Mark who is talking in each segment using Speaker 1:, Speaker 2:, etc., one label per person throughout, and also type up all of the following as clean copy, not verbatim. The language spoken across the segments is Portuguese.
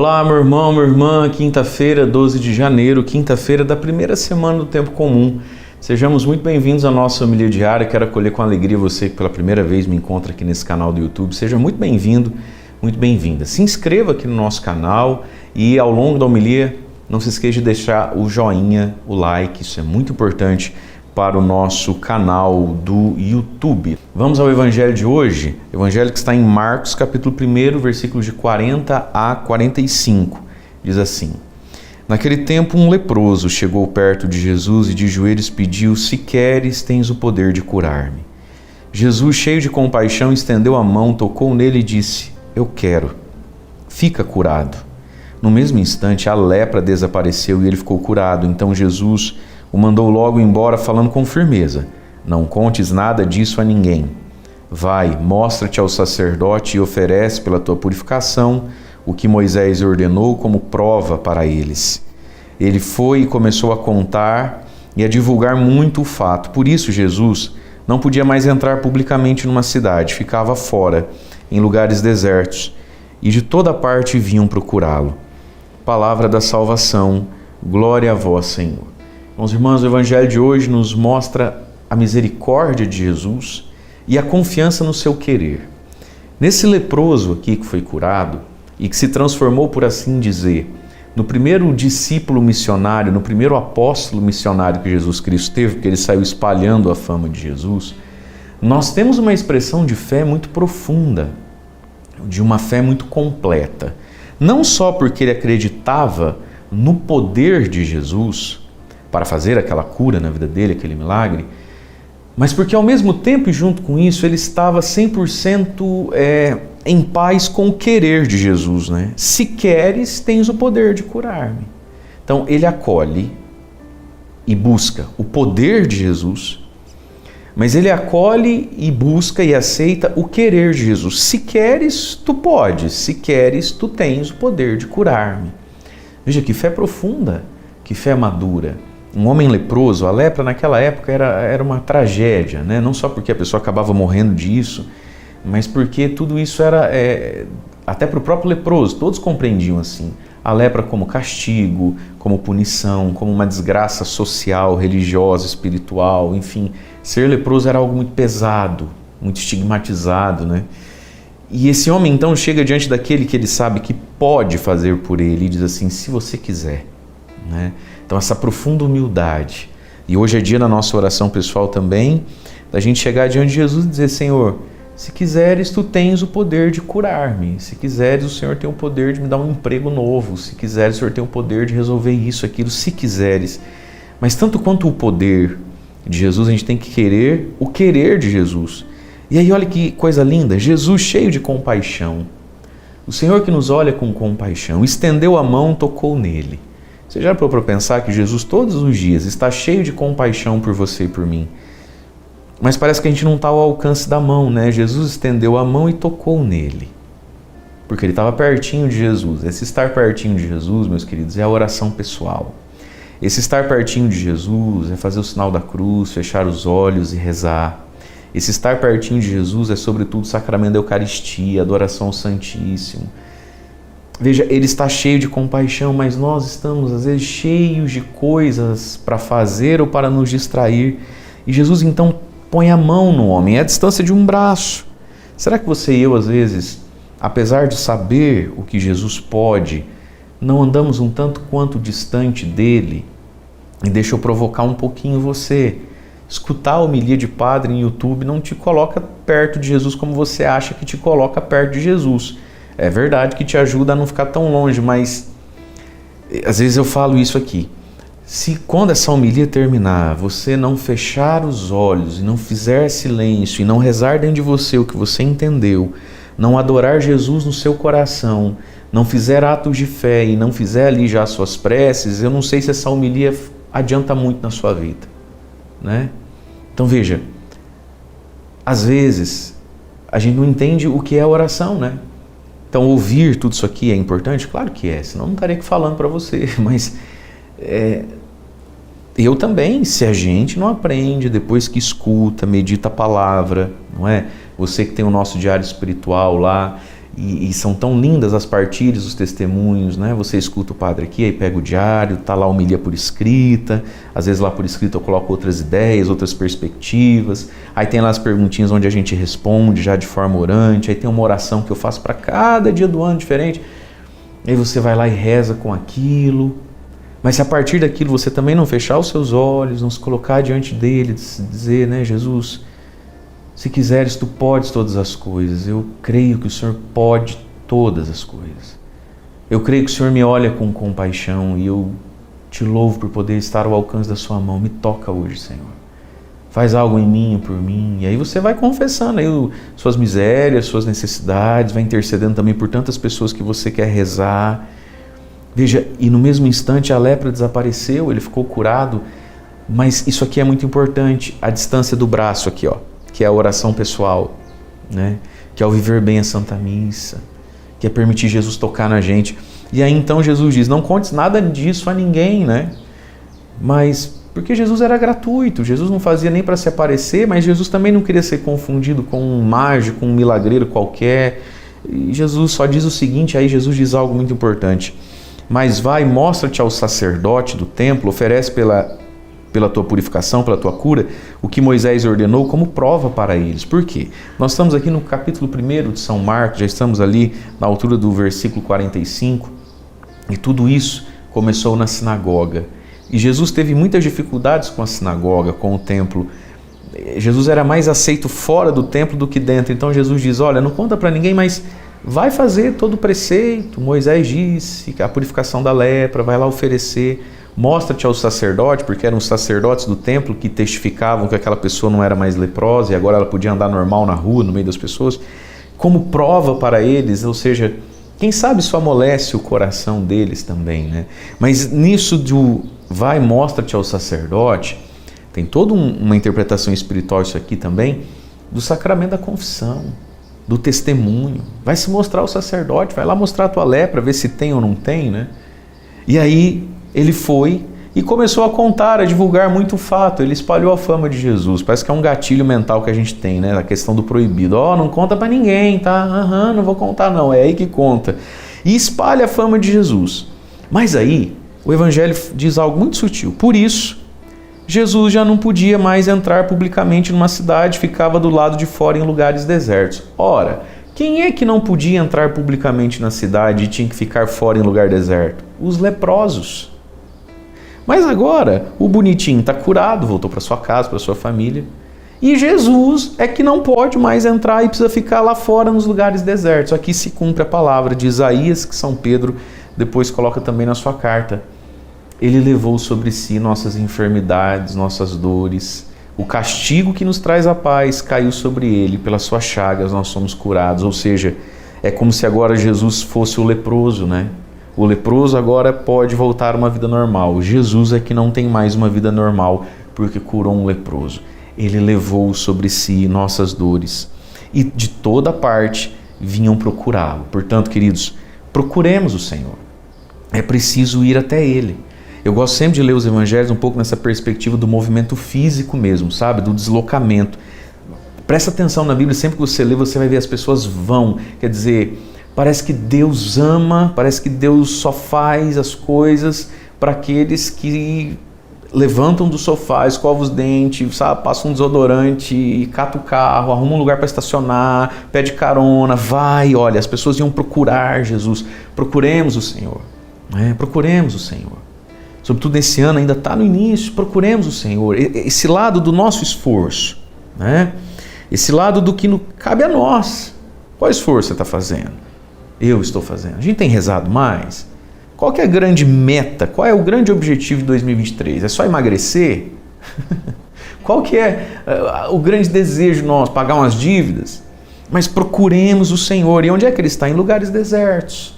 Speaker 1: Olá, meu irmão, minha irmã, quinta-feira, 12 de janeiro, quinta-feira da primeira semana do Tempo Comum. Sejamos muito bem-vindos à nossa homilia diária. Quero acolher com alegria você que pela primeira vez me encontra aqui nesse canal do YouTube. Seja muito bem-vindo, muito bem-vinda. Se inscreva aqui no nosso canal e ao longo da homilia não se esqueça de deixar o joinha, o like, isso é muito importante para o nosso canal do YouTube. Vamos ao Evangelho de hoje, Evangelho que está em Marcos, capítulo 1, versículos de 40 a 45. Diz assim: Naquele tempo um leproso chegou perto de Jesus e de joelhos pediu: Se queres, tens o poder de curar-me. Jesus, cheio de compaixão, estendeu a mão, tocou nele e disse: Eu quero, fica curado. No mesmo instante a lepra desapareceu e ele ficou curado. Então Jesus o mandou logo embora, falando com firmeza: Não contes nada disso a ninguém. Vai, mostra-te ao sacerdote e oferece pela tua purificação o que Moisés ordenou como prova para eles. Ele foi e começou a contar e a divulgar muito o fato. Por isso Jesus não podia mais entrar publicamente numa cidade, ficava fora, em lugares desertos, e de toda parte vinham procurá-lo. Palavra da salvação, glória a vós, Senhor. Meus irmãos, o Evangelho de hoje nos mostra a misericórdia de Jesus e a confiança no seu querer. Nesse leproso aqui que foi curado e que se transformou, por assim dizer, no primeiro discípulo missionário, no primeiro apóstolo missionário que Jesus Cristo teve, porque ele saiu espalhando a fama de Jesus, nós temos uma expressão de fé muito profunda, de uma fé muito completa. Não só porque ele acreditava no poder de Jesus para fazer aquela cura na vida dele, aquele milagre, mas porque ao mesmo tempo e junto com isso ele estava 100% em paz com o querer de Jesus, né? Se queres, tens o poder de curar-me. Então ele acolhe e busca o poder de Jesus, mas ele acolhe e busca e aceita o querer de Jesus. Se queres, tu podes. Se queres, tu tens o poder de curar-me. Veja que fé profunda, que fé madura. Um homem leproso, a lepra naquela época era uma tragédia, né? Não só porque a pessoa acabava morrendo disso, mas porque tudo isso era, até para o próprio leproso, todos compreendiam assim, a lepra como castigo, como punição, como uma desgraça social, religiosa, espiritual, enfim. Ser leproso era algo muito pesado, muito estigmatizado, né? E esse homem então chega diante daquele que ele sabe que pode fazer por ele e diz assim: se você quiser, né? Então essa profunda humildade. E hoje é dia na nossa oração pessoal também, da gente chegar diante de Jesus e dizer: Senhor, se quiseres, tu tens o poder de curar-me. Se quiseres, o Senhor tem o poder de me dar um emprego novo. Se quiseres, o Senhor tem o poder de resolver isso, aquilo, se quiseres. Mas tanto quanto o poder de Jesus, a gente tem que querer o querer de Jesus. E aí olha que coisa linda, Jesus cheio de compaixão. O Senhor que nos olha com compaixão, estendeu a mão, tocou nele. Você já parou para pensar que Jesus todos os dias está cheio de compaixão por você e por mim? Mas parece que a gente não está ao alcance da mão, né? Jesus estendeu a mão e tocou nele, porque ele estava pertinho de Jesus. Esse estar pertinho de Jesus, meus queridos, é a oração pessoal. Esse estar pertinho de Jesus é fazer o sinal da cruz, fechar os olhos e rezar. Esse estar pertinho de Jesus é sobretudo o sacramento da Eucaristia, adoração ao Santíssimo. Veja, ele está cheio de compaixão, mas nós estamos às vezes cheios de coisas para fazer ou para nos distrair. E Jesus então põe a mão no homem, é a distância de um braço. Será que você e eu, às vezes, apesar de saber o que Jesus pode, não andamos um tanto quanto distante dele? E deixa eu provocar um pouquinho você. Escutar a homilia de padre em YouTube não te coloca perto de Jesus como você acha que te coloca perto de Jesus. É verdade que te ajuda a não ficar tão longe, mas às vezes eu falo isso aqui. Se quando essa homilia terminar, você não fechar os olhos e não fizer silêncio e não rezar dentro de você o que você entendeu, não adorar Jesus no seu coração, não fizer atos de fé e não fizer ali já as suas preces, eu não sei se essa homilia adianta muito na sua vida, né? Então veja, às vezes a gente não entende o que é a oração, né? Então ouvir tudo isso aqui é importante? Claro que é, senão não estaria aqui falando para você, mas eu também, se a gente não aprende depois que escuta, medita a palavra, não é? Você que tem o nosso diário espiritual lá, E são tão lindas as partilhas, os testemunhos, né? Você escuta o padre aqui, aí pega o diário, tá lá a homilia por escrita, às vezes lá por escrito eu coloco outras ideias, outras perspectivas, aí tem lá as perguntinhas onde a gente responde já de forma orante, aí tem uma oração que eu faço para cada dia do ano diferente, aí você vai lá e reza com aquilo, mas se a partir daquilo você também não fechar os seus olhos, não se colocar diante dele, dizer, né, Jesus, se quiseres, tu podes todas as coisas. Eu creio que o Senhor pode todas as coisas. Eu creio que o Senhor me olha com compaixão e eu te louvo por poder estar ao alcance da sua mão. Me toca hoje, Senhor. Faz algo em mim, por mim. E aí você vai confessando aí suas misérias, suas necessidades, vai intercedendo também por tantas pessoas que você quer rezar. Veja, e no mesmo instante a lepra desapareceu, ele ficou curado. Mas isso aqui é muito importante, a distância do braço aqui, ó. Que é a oração pessoal, né? Que é o viver bem a Santa Missa, que é permitir Jesus tocar na gente. E aí então Jesus diz, não contes nada disso a ninguém, né? Mas porque Jesus era gratuito, Jesus não fazia nem para se aparecer, mas Jesus também não queria ser confundido com um mágico, um milagreiro qualquer. E Jesus só diz o seguinte, aí Jesus diz algo muito importante. Mas vai, mostra-te ao sacerdote do templo, oferece pela tua purificação, pela tua cura, o que Moisés ordenou como prova para eles. Por quê? Nós estamos aqui no capítulo 1 de São Marcos, já estamos ali na altura do versículo 45, e tudo isso começou na sinagoga. E Jesus teve muitas dificuldades com a sinagoga, com o templo. Jesus era mais aceito fora do templo do que dentro. Então Jesus diz, olha, não conta para ninguém, mas vai fazer todo o preceito. Moisés disse, a purificação da lepra, vai lá oferecer. Mostra-te ao sacerdote, porque eram os sacerdotes do templo que testificavam que aquela pessoa não era mais leprosa e agora ela podia andar normal na rua, no meio das pessoas, como prova para eles, ou seja, quem sabe isso amolece o coração deles também, né? Mas nisso do vai, mostra-te ao sacerdote, tem toda uma interpretação espiritual isso aqui também, do sacramento da confissão, do testemunho. Vai se mostrar ao sacerdote, vai lá mostrar a tua lepra, ver se tem ou não tem, né? E aí ele foi e começou a contar, a divulgar muito fato. Ele espalhou a fama de Jesus. Parece que é um gatilho mental que a gente tem, né? A questão do proibido. Não conta pra ninguém, tá? Não vou contar não, é aí que conta. E espalha a fama de Jesus. Mas aí, o Evangelho diz algo muito sutil. Por isso, Jesus já não podia mais entrar publicamente numa cidade, ficava do lado de fora em lugares desertos. Ora, quem é que não podia entrar publicamente na cidade e tinha que ficar fora em lugar deserto? Os leprosos. Mas agora o bonitinho está curado, voltou para sua casa, para sua família. E Jesus é que não pode mais entrar e precisa ficar lá fora nos lugares desertos. Aqui se cumpre a palavra de Isaías, que São Pedro depois coloca também na sua carta. Ele levou sobre si nossas enfermidades, nossas dores. O castigo que nos traz a paz caiu sobre ele, pelas suas chagas nós somos curados. Ou seja, é como se agora Jesus fosse o leproso, né? O leproso agora pode voltar a uma vida normal. Jesus é que não tem mais uma vida normal porque curou um leproso. Ele levou sobre si nossas dores e de toda parte vinham procurá-lo. Portanto, queridos, procuremos o Senhor. É preciso ir até Ele. Eu gosto sempre de ler os evangelhos um pouco nessa perspectiva do movimento físico mesmo, sabe? Do deslocamento. Presta atenção na Bíblia, sempre que você lê, você vai ver as pessoas vão. Quer dizer, parece que Deus ama, parece que Deus só faz as coisas para aqueles que levantam do sofá, escovam os dentes, sabe? Passam um desodorante, cata o carro, arruma um lugar para estacionar, pede carona, vai, olha, as pessoas iam procurar Jesus. Procuremos o Senhor, né? Procuremos o Senhor. Sobretudo nesse ano, ainda está no início, procuremos o Senhor. Esse lado do nosso esforço, né? Esse lado do que cabe a nós. Qual esforço você está fazendo? Eu estou fazendo. A gente tem rezado mais? Qual que é a grande meta? Qual é o grande objetivo de 2023? É só emagrecer? Qual que é o grande desejo nosso? Pagar umas dívidas? Mas procuremos o Senhor. E onde é que Ele está? Em lugares desertos.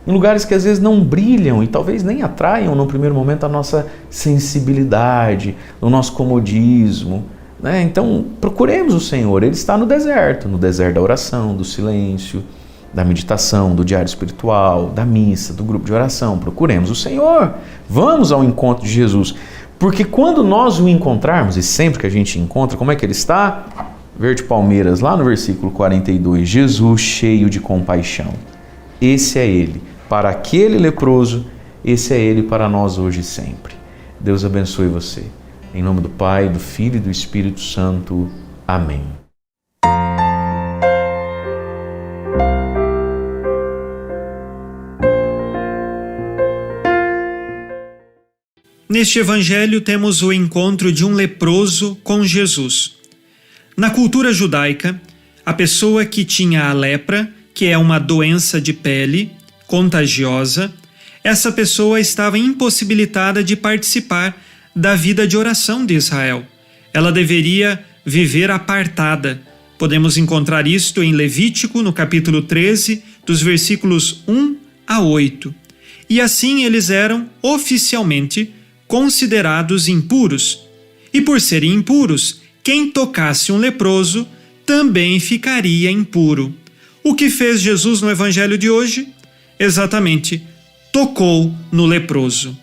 Speaker 1: Em lugares que às vezes não brilham e talvez nem atraiam no primeiro momento a nossa sensibilidade, o nosso comodismo, né? Então procuremos o Senhor. Ele está no deserto da oração, do silêncio, da meditação, do diário espiritual, da missa, do grupo de oração. Procuremos o Senhor. Vamos ao encontro de Jesus. Porque quando nós o encontrarmos, e sempre que a gente encontra, como é que Ele está? Verde Palmeiras, lá no versículo 42, Jesus cheio de compaixão. Esse é Ele para aquele leproso, esse é Ele para nós hoje e sempre. Deus abençoe você. Em nome do Pai, do Filho e do Espírito Santo. Amém.
Speaker 2: Neste evangelho temos o encontro de um leproso com Jesus. Na cultura judaica, a pessoa que tinha a lepra, que é uma doença de pele contagiosa, essa pessoa estava impossibilitada de participar da vida de oração de Israel. Ela deveria viver apartada. Podemos encontrar isto em Levítico, no capítulo 13, dos versículos 1 a 8. E assim eles eram oficialmente considerados impuros. E por serem impuros, quem tocasse um leproso também ficaria impuro. O que fez Jesus no evangelho de hoje? Exatamente, tocou no leproso.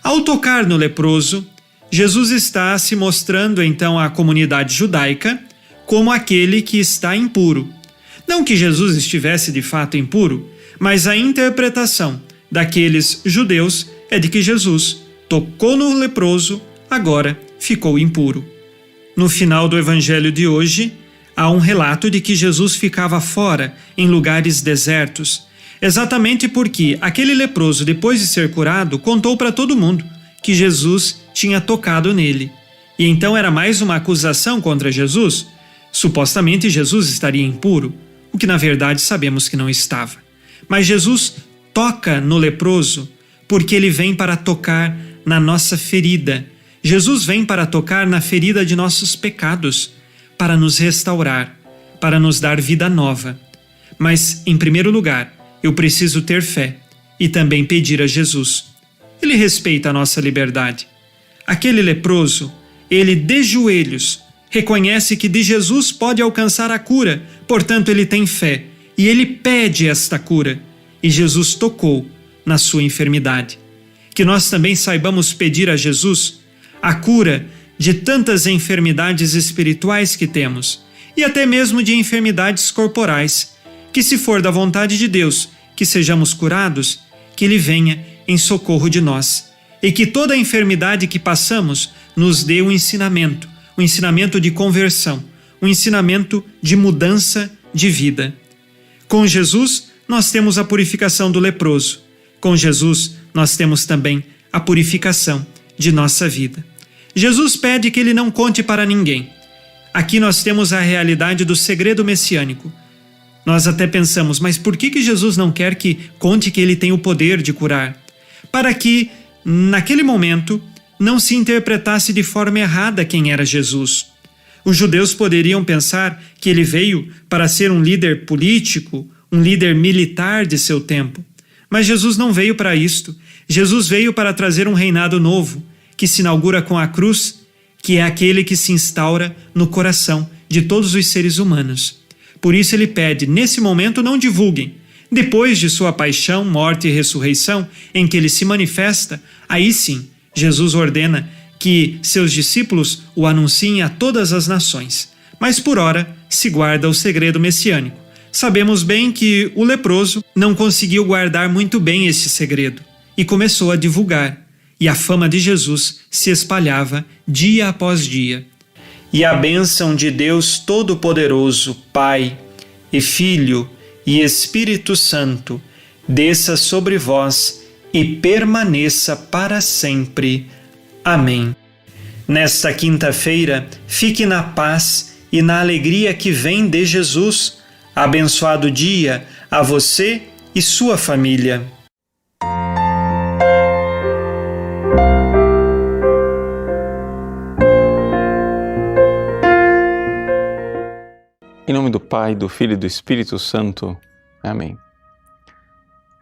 Speaker 2: Ao tocar no leproso, Jesus está se mostrando então à comunidade judaica como aquele que está impuro. Não que Jesus estivesse de fato impuro, mas a interpretação daqueles judeus é de que Jesus tocou no leproso, agora ficou impuro. No final do evangelho de hoje, há um relato de que Jesus ficava fora, em lugares desertos, exatamente porque aquele leproso, depois de ser curado, contou para todo mundo que Jesus tinha tocado nele. E então era mais uma acusação contra Jesus. Supostamente Jesus estaria impuro, o que na verdade sabemos que não estava. Mas Jesus toca no leproso porque ele vem para tocar na nossa ferida. Jesus vem para tocar na ferida de nossos pecados, para nos restaurar, para nos dar vida nova. Mas, em primeiro lugar, eu preciso ter fé e também pedir a Jesus. Ele respeita a nossa liberdade. Aquele leproso, ele de joelhos, reconhece que de Jesus pode alcançar a cura, portanto ele tem fé e ele pede esta cura. E Jesus tocou na sua enfermidade. Que nós também saibamos pedir a Jesus a cura de tantas enfermidades espirituais que temos e até mesmo de enfermidades corporais, que se for da vontade de Deus que sejamos curados, que Ele venha em socorro de nós e que toda enfermidade que passamos nos dê um ensinamento de conversão, um ensinamento de mudança de vida. Com Jesus, nós temos a purificação do leproso. Com Jesus, nós temos também a purificação de nossa vida. Jesus pede que ele não conte para ninguém. Aqui nós temos a realidade do segredo messiânico. Nós até pensamos, mas por que Jesus não quer que conte que ele tem o poder de curar? Para que, naquele momento, não se interpretasse de forma errada quem era Jesus. Os judeus poderiam pensar que ele veio para ser um líder político, um líder militar de seu tempo. Mas Jesus não veio para isto. Jesus veio para trazer um reinado novo, que se inaugura com a cruz, que é aquele que se instaura no coração de todos os seres humanos. Por isso ele pede, nesse momento não divulguem. Depois de sua paixão, morte e ressurreição, em que ele se manifesta, aí sim, Jesus ordena que seus discípulos o anunciem a todas as nações. Mas por ora se guarda o segredo messiânico. Sabemos bem que o leproso não conseguiu guardar muito bem esse segredo e começou a divulgar, e a fama de Jesus se espalhava dia após dia. E a bênção de Deus Todo-Poderoso, Pai e Filho e Espírito Santo, desça sobre vós e permaneça para sempre. Amém. Nesta quinta-feira, fique na paz e na alegria que vem de Jesus. Abençoado dia a você e sua família.
Speaker 1: Em nome do Pai, do Filho e do Espírito Santo. Amém.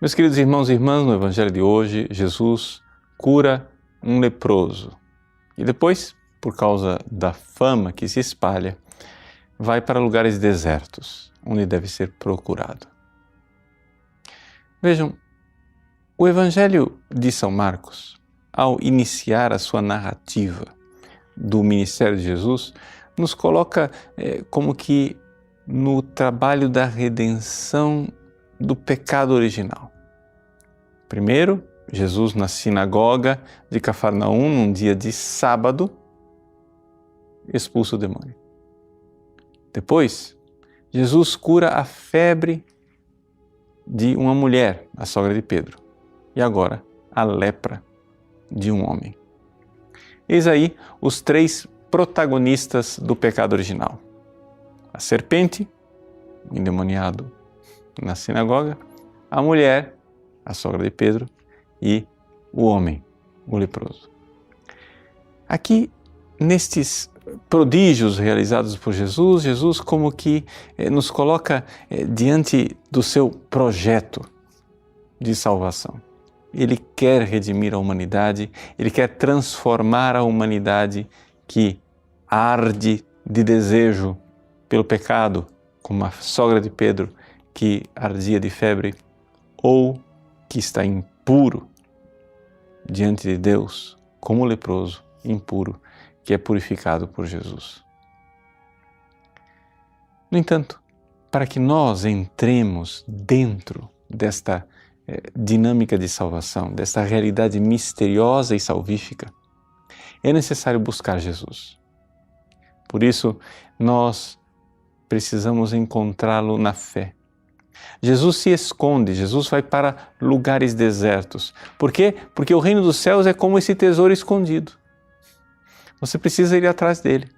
Speaker 1: Meus queridos irmãos e irmãs, no Evangelho de hoje, Jesus cura um leproso. E depois, por causa da fama que se espalha, vai para lugares desertos, onde deve ser procurado. Vejam, o Evangelho de São Marcos, ao iniciar a sua narrativa do ministério de Jesus,
Speaker 3: nos coloca como que no trabalho da redenção do pecado original. Primeiro, Jesus na sinagoga de Cafarnaum, num dia de sábado, expulsa o demônio. Depois, Jesus cura a febre de uma mulher, a sogra de Pedro. E agora, a lepra de um homem. Eis aí os três protagonistas do pecado original. A serpente, endemoniado na sinagoga, a mulher, a sogra de Pedro, e o homem, o leproso. Aqui, nestes prodígios realizados por Jesus, Jesus como que nos coloca diante do seu projeto de salvação. Ele quer redimir a humanidade, Ele quer transformar a humanidade que arde de desejo pelo pecado, como a sogra de Pedro que ardia de febre, ou que está impuro diante de Deus, como o leproso impuro, que é purificado por Jesus. No entanto, para que nós entremos dentro desta dinâmica de salvação, desta realidade misteriosa e salvífica, é necessário buscar Jesus. Por isso, nós precisamos encontrá-lo na fé. Jesus se esconde, Jesus vai para lugares desertos. Por quê? Porque o reino dos céus é como esse tesouro escondido. Você precisa ir atrás dele.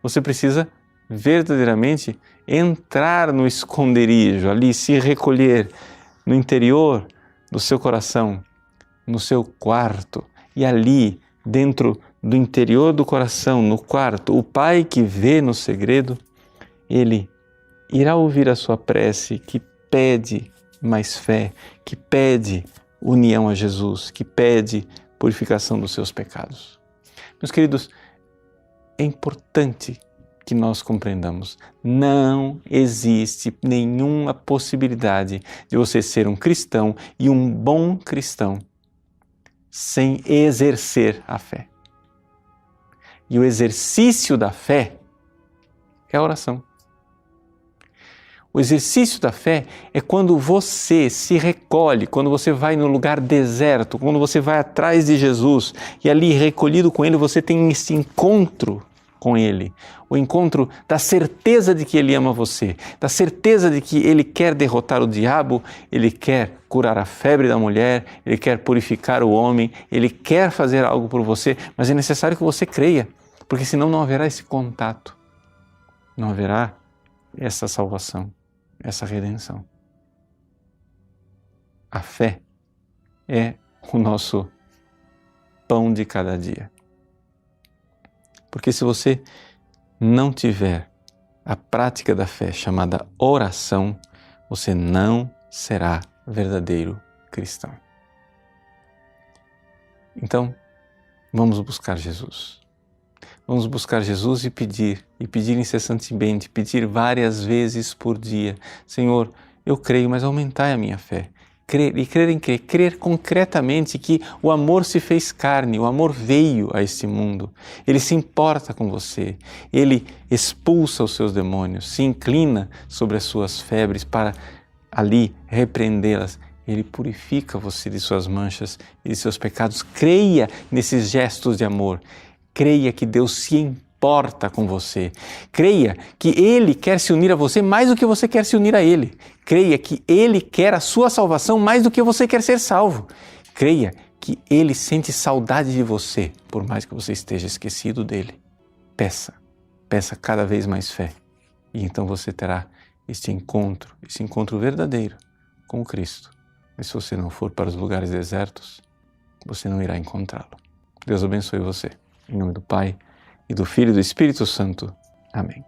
Speaker 3: Você precisa verdadeiramente entrar no esconderijo, ali se recolher no interior do seu coração, no seu quarto. E ali, dentro do interior do coração, no quarto, o Pai que vê no segredo, Ele irá ouvir a sua prece que pede mais fé, que pede união a Jesus, que pede purificação dos seus pecados. Meus queridos, é importante que nós compreendamos, não existe nenhuma possibilidade de você ser um cristão e um bom cristão sem exercer a fé. E o exercício da fé é a oração. O exercício da fé é quando você se recolhe, quando você vai no lugar deserto, quando você vai atrás de Jesus e ali recolhido com Ele você tem esse encontro com Ele, o encontro da certeza de que Ele ama você, da certeza de que Ele quer derrotar o diabo, Ele quer curar a febre da mulher, Ele quer purificar o homem, Ele quer fazer algo por você, mas é necessário que você creia, porque senão não haverá esse contato, não haverá essa salvação, essa redenção. A fé é o nosso pão de cada dia. Porque se você não tiver a prática da fé chamada oração, você não será verdadeiro cristão. Então, vamos buscar Jesus. Vamos buscar Jesus e pedir incessantemente, pedir várias vezes por dia. Senhor, eu creio, mas aumentai a minha fé. Crer concretamente que o amor se fez carne, o amor veio a este mundo. Ele se importa com você, Ele expulsa os seus demônios, se inclina sobre as suas febres para ali repreendê-las. Ele purifica você de suas manchas e de seus pecados. Creia nesses gestos de amor. Creia que Deus se importa com você. Creia que Ele quer se unir a você mais do que você quer se unir a Ele. Creia que Ele quer a sua salvação mais do que você quer ser salvo. Creia que Ele sente saudade de você, por mais que você esteja esquecido dEle. Peça cada vez mais fé. E então você terá esse encontro verdadeiro com o Cristo. Mas se você não for para os lugares desertos, você não irá encontrá-lo. Deus abençoe você. Em nome do Pai, e do Filho e do Espírito Santo. Amém.